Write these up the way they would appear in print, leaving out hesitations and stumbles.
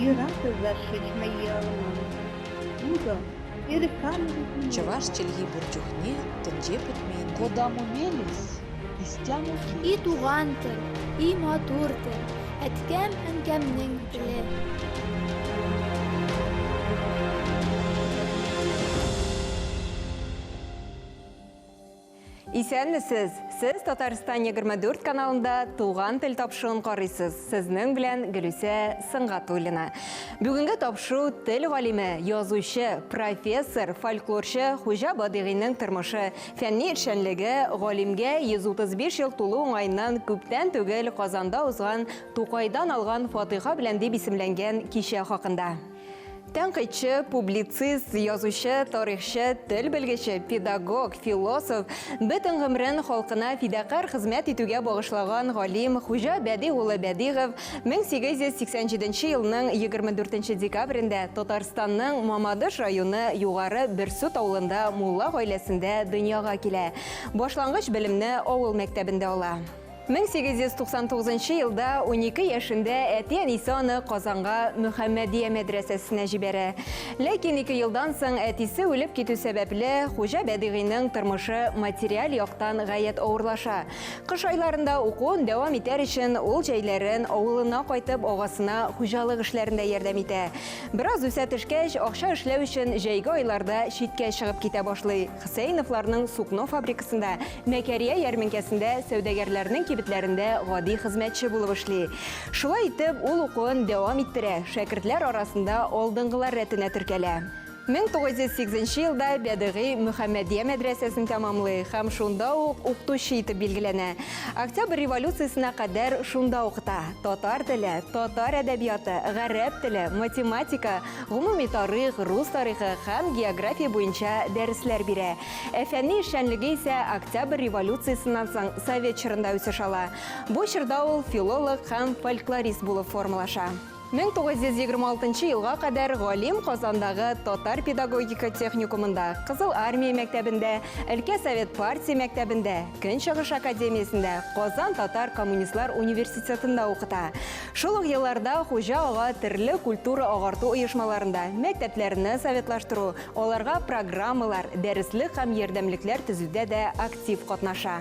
Юраты зашить мои Уга, Чаваш челги бурчухне тенже путмейнде. Кодаму мелис, истяму И туган тел, и матур тел, әткәм әнкәмнең теле. Исәнмесез, сіз Татарстан 24 каналында туған тел тапшыуын қарайсыз. Сезнең белән Гөлүсә Сыңгатуллина. Бүгінгі тапшу тел галиме, язучы, профессор, фольклорчы Хуҗа Бадыйгыйның тормышы, фәнни эшчәнлеге, галимгә 135 ел тулу уңайыннан күптән түгел Казанда узган Тукайдан алган фатиха белән дип исемләнгән кичә хакында. Тәнкыйтчы, публицист, язучы, тарихчы, тел белгече, педагог, философ, бөтен гомерен халкына фидакар хезмәт итүгә багышлаган галим Хуҗа Бәдиғ улы Бәдиғов 1887 елның 24 декабрендә Татарстанның Мамадыш районы Югары Берсут авылында мулла гаиләсендә дөньяга килә. Башлангыч белемне авыл мәктәбендә ала. 1899 елда 12 яшендә әти-әнисе аны Казанга Мөхәммәдия мәдрәсәсенә җибәрә. Ләкин 2 елдан соң әтисе үлеп китү сәбәпле Хуҗа Бәдиғыйның тормышы материаль яктан гаять авырлаша. Кыш айларында укуын дәвам итәр өчен ул җәйләрен авылына кайтып агасына хуҗалык эшләрендә ярдәм итә. Бераз үсә төшкәч, акча эшләү өчен җәйге айларда читкә чыгып китә башлый. Хосейновларның сукно фабрикасында, Мәкәрия ярминкәсендә сәүдәгәрләрнең битләрендә гади хезмәтче булып эшли. Шулай итеп, ул укуын дәвам иттерә, шәкертләр арасында алдынгылар рәтенә теркәлә. 1908 елда Бәдиғи Мөхәммәдия мәдрәсәсен тәмамлый һәм шунда ук укытучы итеп билгеләнә. Октябрь революциясенә кадәр шунда укыта. Татар теле, татар әдәбияты, гарәп теле, математика, гомуми тарих, рус тарихы һәм география буенча дәресләр бирә. Фәнни эшчәнлеге исә Октябрь революциясеннән соң Совет чорында үсеш ала. Бу чорда ул филолог һәм фольклорист булып формалаша. 1926 елга кадәр галим Казандагы Татар педагогика техникумында, Кызыл армия мәктәбендә, Өлкә Совет партия мәктәбендә, Көнчыгыш академиясендә, Казан Татар коммунистлар университетында укыта. Шул ук елларда Хуҗа ага төрле культура агарту оешмаларында, мәктәпләрне советлаштыру, аларга программалар, дәреслек һәм ярдәмлекләр төзүдә дә актив катнаша.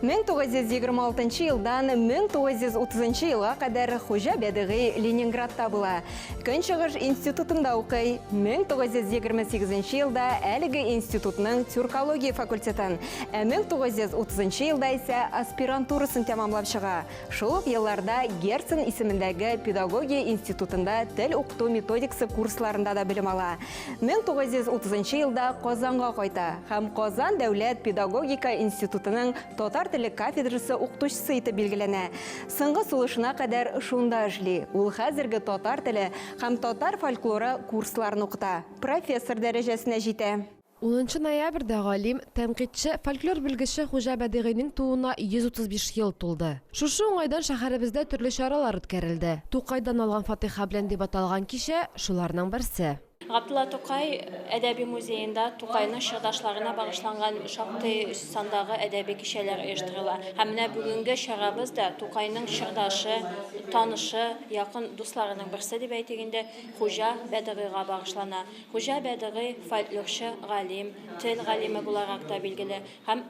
1926 елдан 1930 елга кадәр Хуҗа Бәдиғи Ленинградта була. Көнчыгыш институтында укый. 1928 елда әлеге институтның тюркология факультетын, 1930 елда исә аспирантурасын тәмамлап чыга. Шул ук елларда Герцен исемендәге педагогия институтында тел укыту методикасы курсларында да белем ала. 1930 елда Казанга кайта һәм Казан дәүләт педагогика институтының татар теле кафедрасы укытучысы итеп билгеләнә. Соңгы сулышына кадәр шунда эшли. Ул хәзерге татар теле һәм татар фольклоры курсларын укыта. Профессор дәрәҗәсенә җитә. 10 ноябрьдә галим, тәнкыйтьче, фольклор белгече Хуҗа Бәдиғыйның тууына 135 ел тулды. Шушы уңайдан шәһәребездә төрле чаралар үткәрелде. Тукайдан алган фатиха белән дип аталган кичә шуларның берсе. Габдулла Тукай әдәби музейында Тукайның чыгышларына багышланган шактый сандагы әдәби кичәләр оештырыла. Һәм менә бүгенге чарабыз да Тукайның чырдашы, танышы, якын дусларының берсе дип әйтегәндә Хуҗа Бәдиғыйга багышлана. Хуҗа Бәдиғый фольклорчы, галим, тел галиме буларак та билгеле. Һәм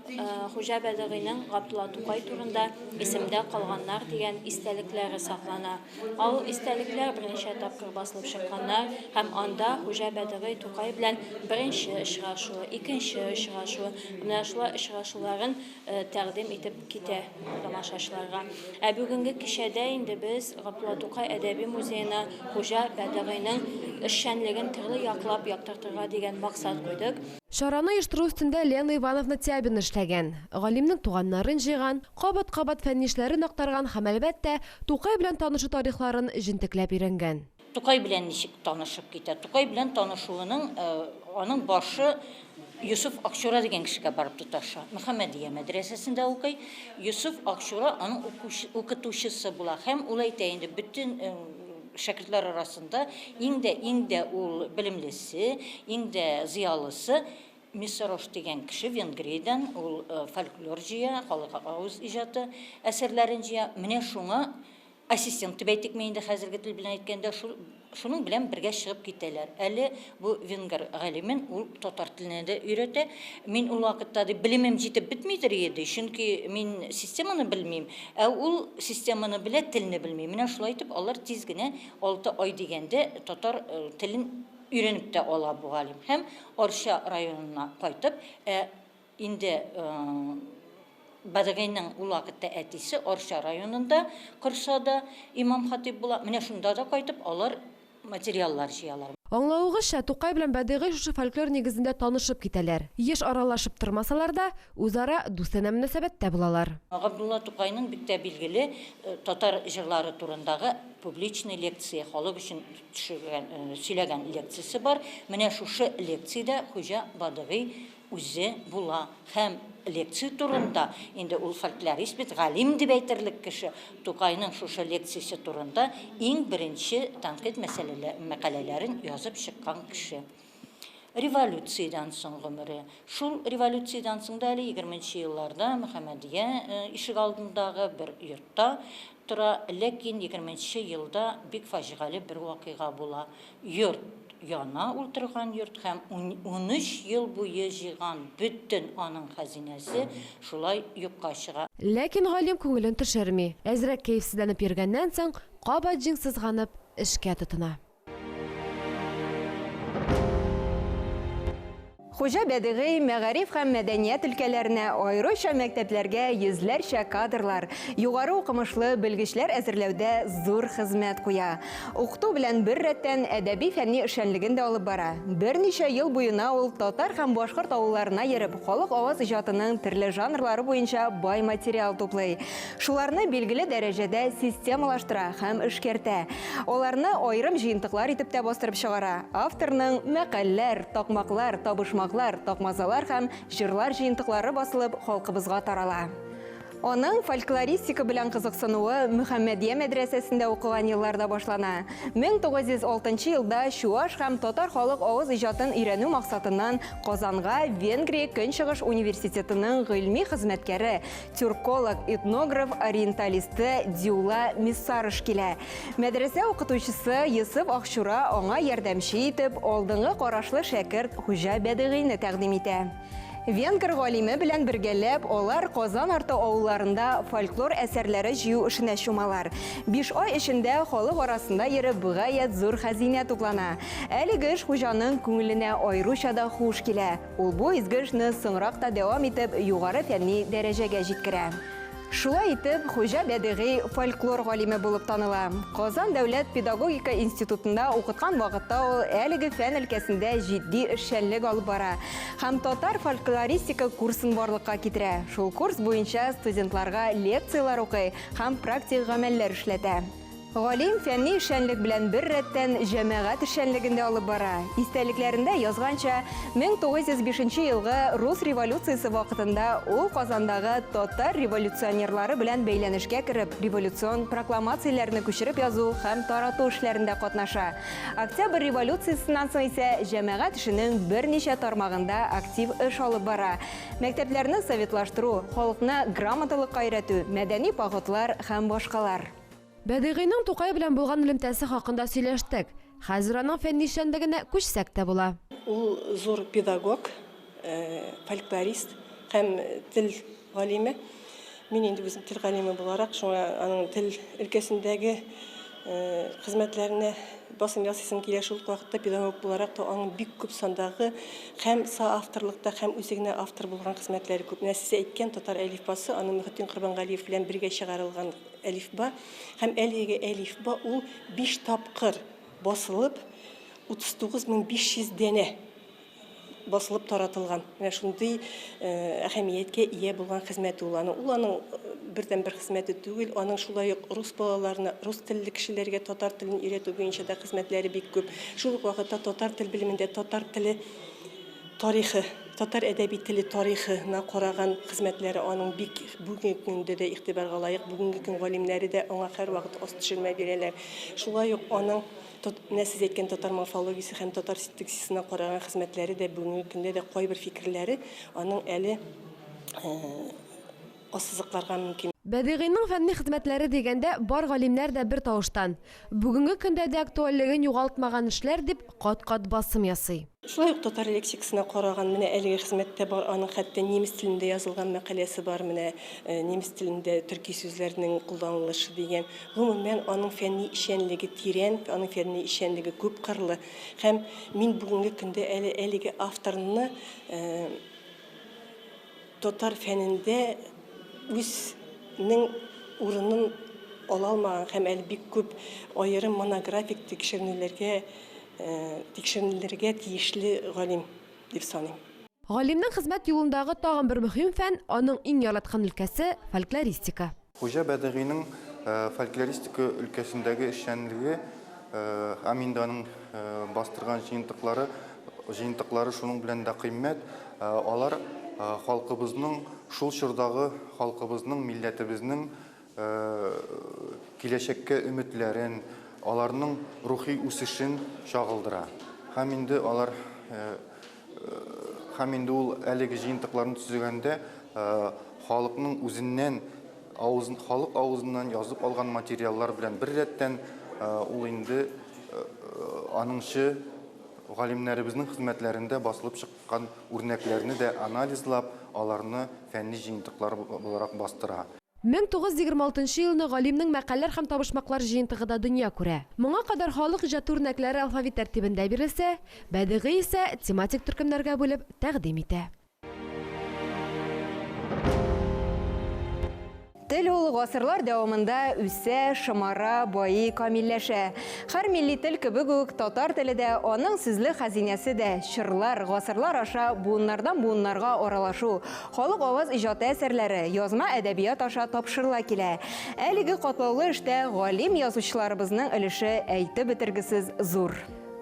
Хуҗа Бәдиғыйның Габдулла Тукай турында исемдә калганнар дигән истәлекләре саклана. Ал истәлекләр берничә тапкыр басылып чыкканнар һәм анда Хуҗа Бәдиғый Тукай белән беренче очрашуы, икенче очрашуы, менә шулай очрашуларын тәкъдим итеп китә тамашачыларга. Бүгенге кичәдә инде без Габдулла Тукай әдәби музеена Хуҗа Бәдиғыйның эшчәнлеген төрле яклап яктыртырга дигән максат куйдык. Шараны оештыру өстендә Лена Ивановна Тябин эшләгән. Галимның туганнарын җыйган, кабат-кабат фәнни эшләрен актарган һәм әлбәттә Тукай белән танышу тарихларын җентекләп өйрәнгән. Тукай белән ничек танышып китә? Тукай белән танышуының аның башы Юсуф Акчура дигән кешегә барып тоташа. Мөхәммәдия мәдрәсәсендә укый. Юсуф Акчура аның укытучысы була һәм ул әйтә инде бөтен шәкертләр арасында иң дә ул белемлесе, иң дә зыялысы Мисорош дигән кеше Венгриядән, ул фольклор җыя, халык авыз иҗаты әсәрләрен җыя. Менә шуңа ассистент дип әйтик мен инде хәзерге тел белән әйткәндә шуның белән бергә чыгып китәләр. Әле бу венгер галимен ул татар теленә дә өйрәтә. Мин ул вакытта дип белемем җитеп бетмидер иде, чөнки мин системаны белмим, ә ул системаны белә, телне белми. Менә шулай итеп алар тиз генә 6 ай дигәндә татар телен өйрәнеп тә ала бу галим. Һәм Орша районына кайтып, инде Бадыгайның ул вакытта әтисе Орша районында Кыршада имам-хатиб була. Менә шунда да кайтып алар материаллар җыялар. Аңлауыгызча, Тукай белән Бәдыгый шушы фольклор нигезендә танышып китәләр. Еш аралашып тормасалар да, үзара дустанә мөнәсәбәттә булалар. Габдулла Тукайның бик тә билгеле татар җырлары турындагы публичный лекция, халык өчен сөйләгән лекциясе бар. Менә шушы лекциядә Хуҗа Бадыгый үзе була һәм лекция турында, инде ул фольклорист бит, галим дип әйтерлек кеше, Тукайның шушы лекциясе турында иң беренче тәнкыйть мәкаләләрен язып чыккан кеше. Революциядан соң гомере. Шул революциядан соң да әле 20-нче елларда Мөхәммәдия ишек алдындагы бер йортта тора, ләкин 20-нче елда бик фаҗигале бер вакыйга була. Йорт яна ултырган йорт һәм 13 ел буе җыйган бөтен аның хәзинәсе шулай юкка чыга. Ләкин галим күңелен төшерми. Әзрәк кәефсезләнеп йөргәннән соң, кабат җиңсызганып эшкә тотына. Хуҗа Бәдыгый мәгариф һәм мәдәният өлкәләренә аеруча мәктәпләргә йөзләрчә кадрлар, югары укымышлы белгечләр әзерләүдә зур хезмәт куя. Укыту белән бер рәттән әдәби-фәнни эшчәнлеген дә алып бара. Берничә ел буена ул татар һәм башкорт авылларына йөреп, халык аваз иҗатының төрле жанрлары буенча бай материал туплый. Шуларны билгеле дәрәҗәдә системалаштыра һәм эшкәртә. Аларны аерым җыентыклар итеп тә бастырып чыгара. Авторның мәкаләләр, такмаклар, табышмаклар, токмазалар һәм җырлар җыентыклары басылып халкыбызга тарала. Аның фольклористика белән кызыксынуы Мөхәммәдия мәдрәсәсендә укыган елларда башлана. 1906 елда Чуаш һәм татар халык авыз иҗатын өйрәнү максатыннан Казанга Венгрия Көнчыгыш университетының гыйльми хезмәткәре, тюрколог, этнограф, ориенталисты Дюла Миссарыш килә. Мәдрәсә укытучысы Йосыф Акчура аңа ярдәмче итеп алдынгы карашлы шәкерт Хуҗа Бәдыгыйны тәкъдим итә. Венгер галиме белән бергәләп, алар Казан арты авылларында фольклор әсәрләре җыю эшенә чумалар. 5 ай эчендә халык арасында йөреп гаять зур хәзинә туплана. Әлеге эш Хуҗаның күңеленә аеруча да хуш килә. Ул бу изге эшне соңрак та дәвам итеп, югары фәнни дәрәҗәгә җиткерә. Шулай итеп, Хуҗа Бәдыгый фольклор галиме булып таныла. Казан дәүләт педагогика институтында укыткан вакытта ул әлеге фән өлкәсендә җитди эшчәнлек алып бара. Һәм татар фольклористика курсын барлыкка китерә. Шул курс буенча студентларга лекциялар укый һәм практик гамәлләр эшләтә. Галим фәнни эшчәнлек белән бер рәттән җәмәгать эшчәнлегендә алып бара. Истәлекләрендә язганча, 1905 елгы рус революциясе вакытында ул Казандагы татар революционерлары белән бәйләнешкә кереп, революцион прокламацияләрне күчереп язу һәм тарату эшләрендә катнаша. Октябрь революциясеннән соң исә җәмәгать эшенең берничә тармагында актив эш алып бара. Мәктәпләрне советлаштыру, халыкны грамоталыкка өйрәтү, мәдәни походлар һәм башкалар. Бәдыгыйның Тукай белән булган элемтәсе хакында сөйләштек. Хәзер аның фәнни эшчәнлегенә күчсәк тә була. Ул зур педагог, фольклорист һәм тел галиме. Мин инде үзем тел галиме буларак, шуңа аның тел өлкәсендәге хезмәтләренә басым ясыйсым килә. Шул вакытта педагог буларак та аның бик күп сандагы һәм соавторлыкта һәм үзегенә автор булган хезмәтләре күп. Сез әйткән татар әлифбасы аның Мөхәтtin Корбангалиев белән бергә чыгарылган әлифба һәм әлеге әлифба ул 5 тапкыр басылып 39500 дәнә басылып таратылган. Менә шундый әһәмияткә ия булган хезмәте ул аның бердән-бер хезмәте түгел, аның шулай ук рус балаларына, рус телле кешеләргә татар телен өйрәтү буенча да хезмәтләре бик күп. Шул ук вакытта татар тел белемендә татар теле тарихы, татар әдәби теле тарихына караган хезмәтләре аның бик бүгенге көндә дә игътибарга лаек. Бүгенге көн галимнәре дә аңа һәрвакыт аст төшермә бирәләр. Шулай ук аның сез әйткән татар морфологиясе һәм татар синтаксисына караган хезмәтләре дә бүгенге көндә дә кайбер фикерләре аның әле ассызыкларга мөмкин. Бәдигыйнең фәнни хезмәтләре дигәндә бар галимнәр дә бер тавыштан. Бүгенге көндә дә актуальлеген югалтмаган эшләр дип кат-кат басым ясый. Шулай ук татар лексикасына караган менә әлеге хезмәттә бар, аның хәтта немец телендә язылган мәкаләсе бар, менә немец телендә төрки сүзләрнең кулланылышы дигән. Гомумән аның фәнни ишәнлеге тирән, аның фәнни ишәнлеге күп кырлы. Һәм мин бүгенге көндә әлеге авторны татар фәнендә үзенең урынын ала алмаган һәм әле бик күп аерым монографик тикшеренүләргә тиешле галим дип саныйм. Галимнең хезмәт юлындагы тагын бер мөһим фән аның иң яраткан өлкәсе фольклористика. Хуҗа Бәдигыйнең фольклористика өлкәсендәге эшчәнлеге, аның бастырган җыентыклары шуның белән дә кыйммәт. Алар халкыбызның, шул чордагы халкыбызның, милләтебезнең киләчәккә өметләрен, аларның рухи үсешен чагылдыра. Һәм инде ул әлеге җыентыкларны төзегәндә халыкның үзеннән, халык авызыннан язып алган материаллар белән бер рәттән ул инде аныңчы галимнәребезнең хезмәтләрендә басылып чыккан үрнәкләрне дә анализлап, аларны фәнни җыентыклар буларак бастыра. 1926 елны галимнең мәкаләләр һәм табышмаклар җыентыгы да дөнья күрә. Моңа кадәр халык иҗаты үрнәкләре алфавит тәртибендә бирелсә, Бәдигый исә тематик төркемнәргә бүлеп тәкъдим итә. Тел ул гасырлар дәвамында үсә, шымара, байый, камилләшә. Һәр милли тел кебек үк татар теле дә, аның сүзле хәзинәсе дә чырлар, гасырлар аша буыннардан буыннарга аралашу, халык аваз иҗаты әсәрләре, язма әдәбият аша тапшырыла килә. Әлеге катлаулы эштә галим язучыларыбызның өлеше әйтеп бетергесез зур.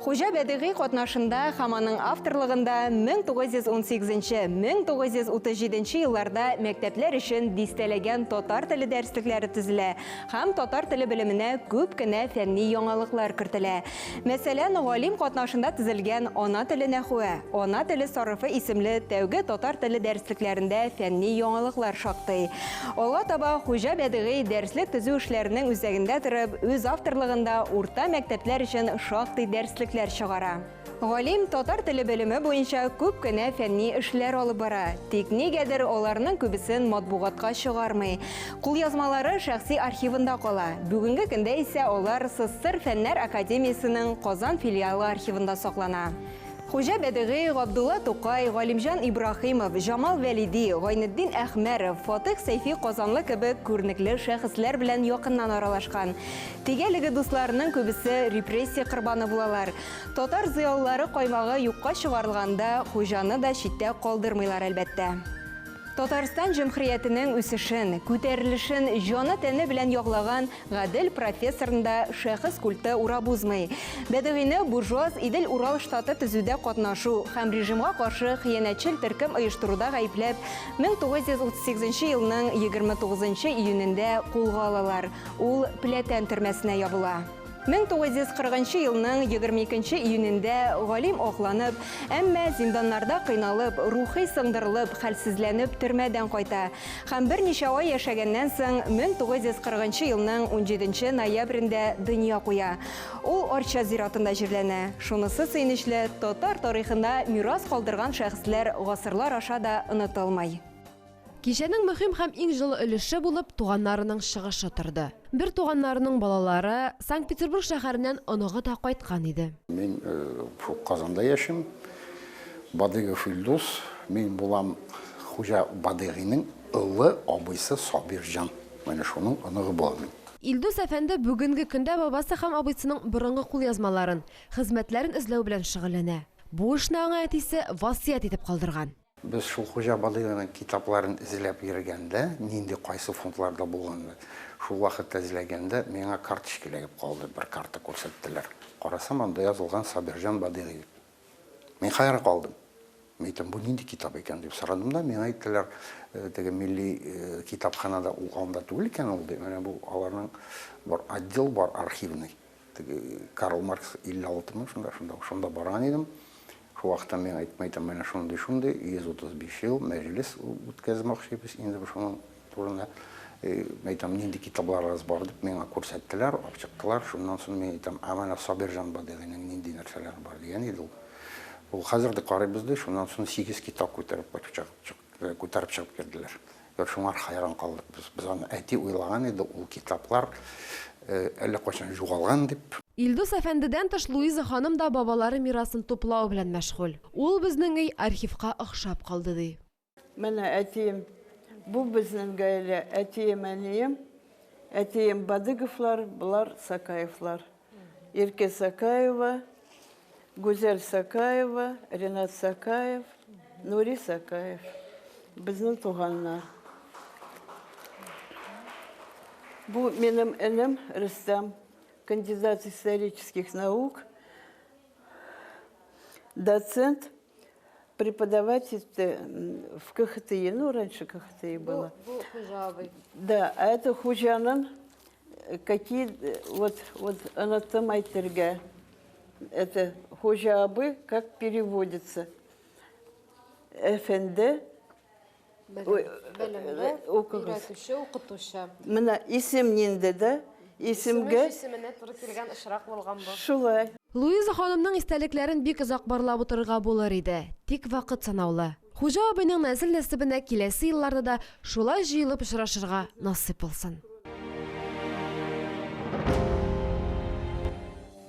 Хуҗа Бәдигый катнашында һәм аның авторлыгында 1918-1937 елларда мәктәпләр өчен дистәләгән татар теле дәреслекләре төзелә һәм татар теле белеменә күп кенә фәнни яңалыклар кертелә. Мәсәлән, галим катнашында төзелгән ана теле нәхүе, ана теле сарыфы исемле тәүге татар теле дәреслекләрендә фәнни яңалыклар шактый. Алга таба Хуҗа Бәдигый дәреслек төзү эшләренең үзәгендә торып, үз авторлыгында урта мәктәпләр өчен шактый дәреслек чыгара. Галим татар теле белеме буенча күп кенә фәнни эшләр алып бара. Тик нигәдер аларның күбесен матбугатка чыгармый. Кулъязмалары шәхси архивында кала. Бүгенге көндә исә алар СССР Фәннәр академиясенең Казан филиалы архивында саклана. Хуҗа Бәдигый, Габдулла Тукай, Галимҗан Ибраһимов, Җамал Вәлиди, Гайнетдин Әхмәров, Фатих Сәйфи Казанлы кебек күренекле шәхесләр белән якыннан аралашкан. Тегелеге дусларының күбесе репрессия корбаны булалар. Татар зыялылары каймагы юкка чыгарылганда, Хуҗаны да читтә калдырмыйлар әлбәттә. Татарстан җәмгыятенең үсешен, күтәрелешен җаны тәне белән яглаган Гадел профессорында шәхес культы урабузмый. Бәдигыйне буржуаз Идел Урал штаты төзүдә катнашу һәм режимга каршы хыянәтчел төркем оештыруда гаепләп 1938 елның 29 июнендә кулга алалар. Ул Пләтән төрмәсенә ябыла. 1940 елның 22 июнендә галим акланып, әмма зинданнарда кыйналып, рухи сындырылып, хәлсезләнеп төрмәдән кайта. Һәм берничә ай яшәгәннән соң 1940 елның 17 ноябрендә дөнья куя. Ул Арча зиратында җирләнә. Шунысы сөенечле, татар тарихында мирас калдырган шәхесләр гасырлар аша да онытылмый. Кичәнең мөһим һәм иң җылы өлеше булып туганнарының чыгышы торды. Бер туганнарының балалары Санкт-Петербург шәһәреннән оныгы да кайткан иде. Мин Казанда яшим. Бадыгов Илдус, мин булам Хуҗа Бәдигыйнең улы абыйсы Сабирҗан. Менә шуның оныгы булам. Илдус әфәнде бүгенге көндә бабасы һәм абыйсының борынгы кулъязмаларын, хезмәтләрен эзләү белән шөгыльләнә. Бу эшне аңа әтисе васыят итеп калдырган. Без шул Хуҗа Бәдигыйның китапларын эзләп йөргәндә, нинди кайсы фондларда булганны, шул вакытта эзләгәндә миңа карточка килеп калды, бер карта күрсәттеләр. Карасам, анда язылган Сабирҗан Бәдигый. Мин хайран калдым. Әйтәм, бу нинди китап икән дип сорадым да, миңа әйттеләр, теге милли китапханада ул анда түгел икән ул ди. Менә бу аларның бар отдел бар архивный. Теге Карл Маркс 56-мы шунда барган идем. Шул вакытта мен әйтмәйтем, менә шундый 135 ел мәҗлес үткәзмәкчебез инде шуның турында. Мен айтам, нинди китапларыңыз бар деп меңа көрсәттеләр, алып чыктылар. Шуннан соң мен айтам, амана Сабиржан Бадыйгының нинди нәрсәләр бар дигән иде ул. Ул хәзерде карыйбыз да, шуннан соң 8 китап күтәреп чыгып кирделәр. Шуңар хайран калдык без. Без аны әти уйлаган иде, ул китаплар әллә кайчан югалган дип. Илдус әфәндедән тыш Луиза ханым да бабалары мирасын туплау белән мәшгуль. Ул безнең өй архивка охшап калды ди. Менә әтием, бу безнең гаилә, әтием, әнием, әтием Бадыговлар, булар Сакаевлар. Ирке Сакаева, Гүзәл Сакаева, Ренат Сакаев, Нури Сакаев. Безнең туганнар. Бу минем энем Рөстәм, кандидат исторических наук, доцент, преподаватель в КХТИ, ну раньше КХТИ было. Да, а это Хужанан, какие, вот анатом айтырга, это Хужабы, как переводится. ФНД, Мына исемнинде да, исемге шулай. Луиза ханымның истәлекләрен бик озак барлап утырырга булыр иде, тик вакыт санаулы. Хуҗа абыйның нәсел-нәсебенә киләсе елларда да шулай җыелып очрашырга насыйп булсын.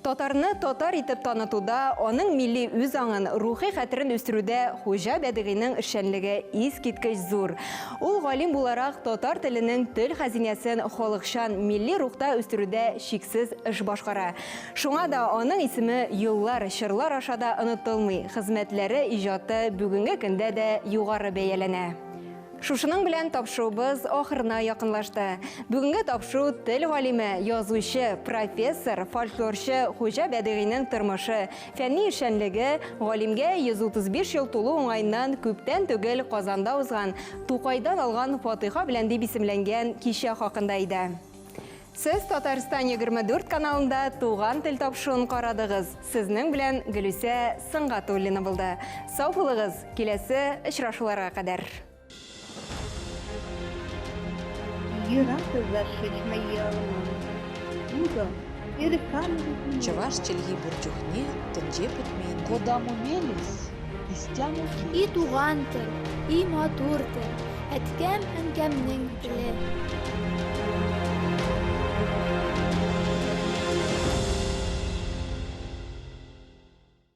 Татарны татар итеп танытуда, аның милли үз аңын, рухи хәтерен үстерүдә Хуҗа Бәдигыйның эшчәнлеге искиткеч зур. Ул галим буларак татар теленең тел хәзинәсен халыкчан милли рухта үстерүдә шиксез эш башкара. Шуңа да аның исеме еллар, чырлар ашада онытылмый, хезмәтләре, иҗаты бүгенге көндә дә югары бәяләнә. Шушының белән тапшырубыз ахырына якынлашты. Бүгенге тапшыру тел галиме, язучы, профессор, фольклорчы Хуҗа Бәдигыйның тормышы, фәнни эшчәнлеге, галимгә 135 ел тулу уңайыннан күптән түгел Казанда узган, Тукайдан алган фатиха белән дип исемләнгән кичә хакында иде. Сез Татарстан 24 каналында туган тел тапшыруын карадыгыз. Сезнең белән Гөлүсә Сыңгатуллина булды. Сау булыгыз, киләсе очрашуларга кадәр. Чуваш челги бурчухне тенҗе путмейнде. Куда мумелис, истяму И туган тел, и матур тел, әткәм әнкәмнең теле.